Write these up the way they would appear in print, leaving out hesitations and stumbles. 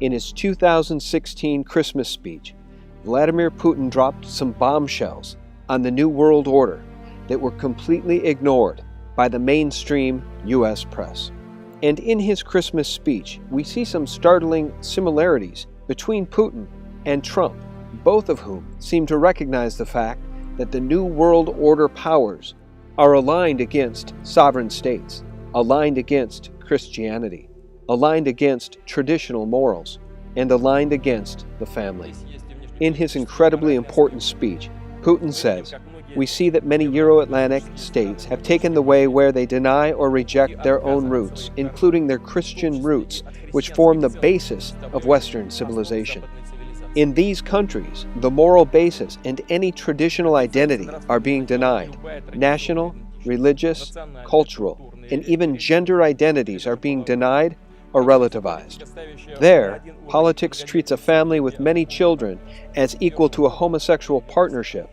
In his 2016 Christmas speech, Vladimir Putin dropped some bombshells on the New World Order that were completely ignored by the mainstream U.S. press. And in his Christmas speech, we see some startling similarities between Putin and Trump, both of whom seem to recognize the fact that the New World Order powers are aligned against sovereign states, aligned against Christianity, aligned against traditional morals, and aligned against the family. In his incredibly important speech, Putin says, "We see that many Euro-Atlantic states have taken the way where they deny or reject their own roots, including their Christian roots, which form the basis of Western civilization. In these countries, the moral basis and any traditional identity are being denied. National, religious, cultural, and even gender identities are being denied or relativized. There, politics treats a family with many children as equal to a homosexual partnership.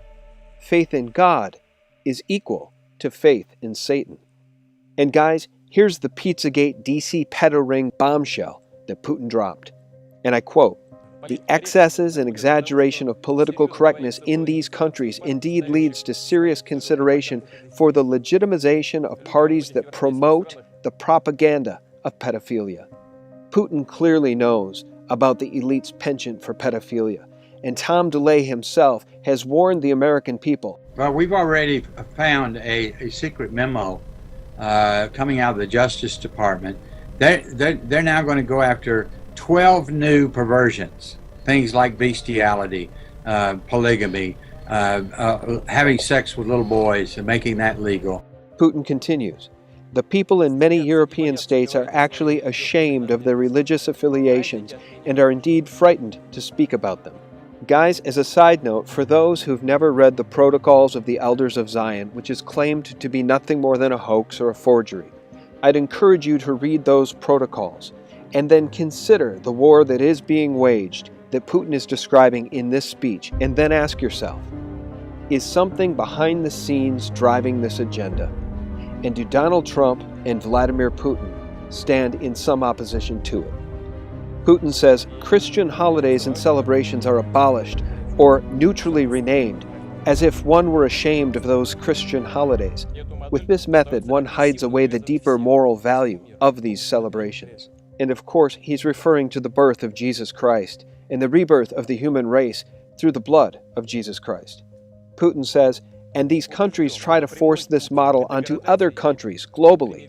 Faith in God is equal to faith in Satan." And guys, here's the Pizzagate DC pedo ring bombshell that Putin dropped. And I quote, "The excesses and exaggeration of political correctness in these countries indeed leads to serious consideration for the legitimization of parties that promote the propaganda of pedophilia." Putin clearly knows about the elite's penchant for pedophilia, and Tom DeLay himself has warned the American people. Well, we've already found a secret memo coming out of the Justice Department. They're now going to go after 12 new perversions, things like bestiality, polygamy, having sex with little boys and making that legal. Putin continues, "The people in many European states are actually ashamed of their religious affiliations and are indeed frightened to speak about them." Guys, as a side note, for those who've never read the Protocols of the Elders of Zion, which is claimed to be nothing more than a hoax or a forgery, I'd encourage you to read those protocols and then consider the war that is being waged that Putin is describing in this speech, and then ask yourself, is something behind the scenes driving this agenda? And do Donald Trump and Vladimir Putin stand in some opposition to it? Putin says Christian holidays and celebrations are abolished or neutrally renamed, as if one were ashamed of those Christian holidays. With this method, one hides away the deeper moral value of these celebrations. And of course, he's referring to the birth of Jesus Christ and the rebirth of the human race through the blood of Jesus Christ. Putin says, and these countries try to force this model onto other countries globally.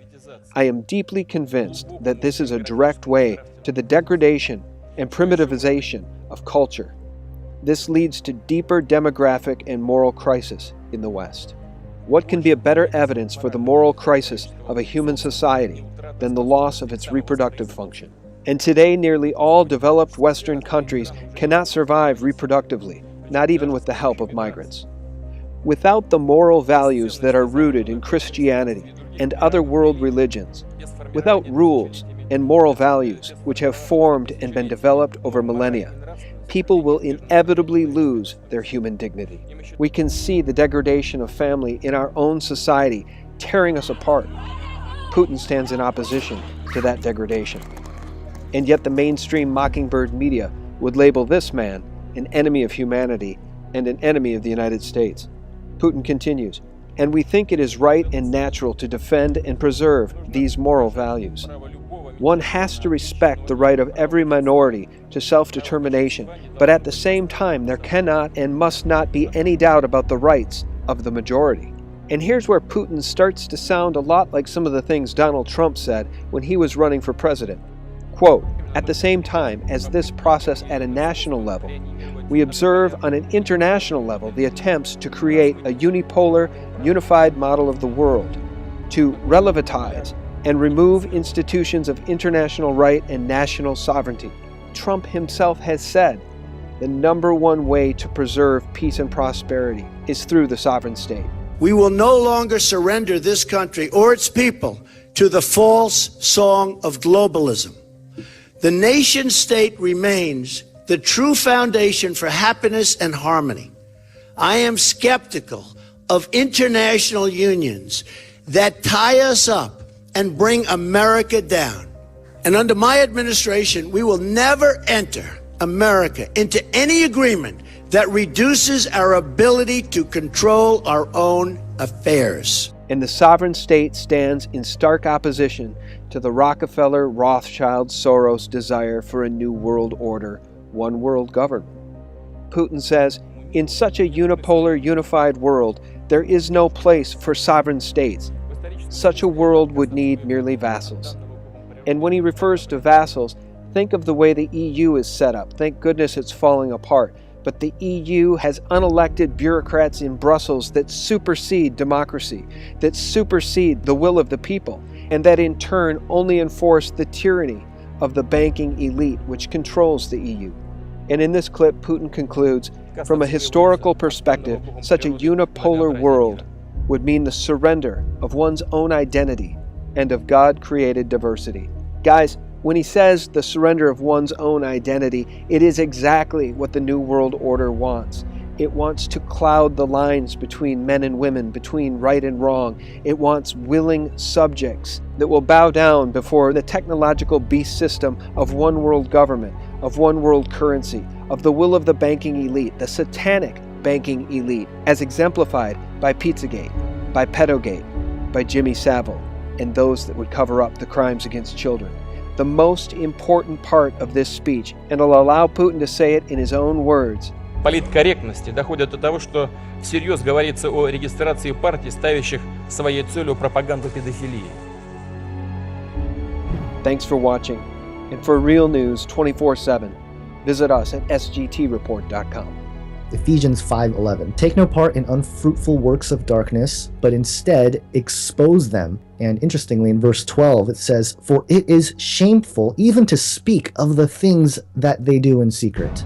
I am deeply convinced that this is a direct way to the degradation and primitivization of culture. This leads to deeper demographic and moral crisis in the West. What can be a better evidence for the moral crisis of a human society than the loss of its reproductive function? And today, nearly all developed Western countries cannot survive reproductively, not even with the help of migrants. Without the moral values that are rooted in Christianity and other world religions, without rules and moral values which have formed and been developed over millennia, people will inevitably lose their human dignity. We can see the degradation of family in our own society tearing us apart. Putin stands in opposition to that degradation. And yet the mainstream mockingbird media would label this man an enemy of humanity and an enemy of the United States. Putin continues, and we think it is right and natural to defend and preserve these moral values. One has to respect the right of every minority to self-determination, but at the same time, there cannot and must not be any doubt about the rights of the majority. And here's where Putin starts to sound a lot like some of the things Donald Trump said when he was running for president. Quote, at the same time as this process at a national level, we observe on an international level the attempts to create a unipolar, unified model of the world, to relativize and remove institutions of international right and national sovereignty. Trump himself has said the number one way to preserve peace and prosperity is through the sovereign state. We will no longer surrender this country or its people to the false song of globalism. The nation state remains the true foundation for happiness and harmony. I am skeptical of international unions that tie us up and bring America down. And under my administration, we will never enter America into any agreement that reduces our ability to control our own affairs. And the sovereign state stands in stark opposition to the Rockefeller, Rothschild, Soros desire for a new world order, one world government. Putin says, in such a unipolar, unified world, there is no place for sovereign states. Such a world would need merely vassals. And when he refers to vassals, think of the way the EU is set up. Thank goodness it's falling apart. But the EU has unelected bureaucrats in Brussels that supersede democracy, that supersede the will of the people, and that in turn only enforce the tyranny of the banking elite which controls the EU. And in this clip, Putin concludes, from a historical perspective, such a unipolar world would mean the surrender of one's own identity and of God-created diversity. Guys, when he says the surrender of one's own identity, it is exactly what the New World Order wants. It wants to cloud the lines between men and women, between right and wrong. It wants willing subjects that will bow down before the technological beast system of one world government, of one world currency, of the will of the banking elite, the satanic banking elite, as exemplified by Pizzagate, by Pedogate, by Jimmy Savile, and those that would cover up the crimes against children. The most important part of this speech, and I'll allow Putin to say it in his own words. Политкорректности доходит до того, что всерьез говорится о регистрации партий, ставящих своей целью пропаганду педофилии. Thanks for watching, and for real news 24/7, visit us at sgtreport.com. Ephesians 5:11. Take no part in unfruitful works of darkness, but instead expose them. And interestingly, in verse 12, it says, for it is shameful even to speak of the things that they do in secret.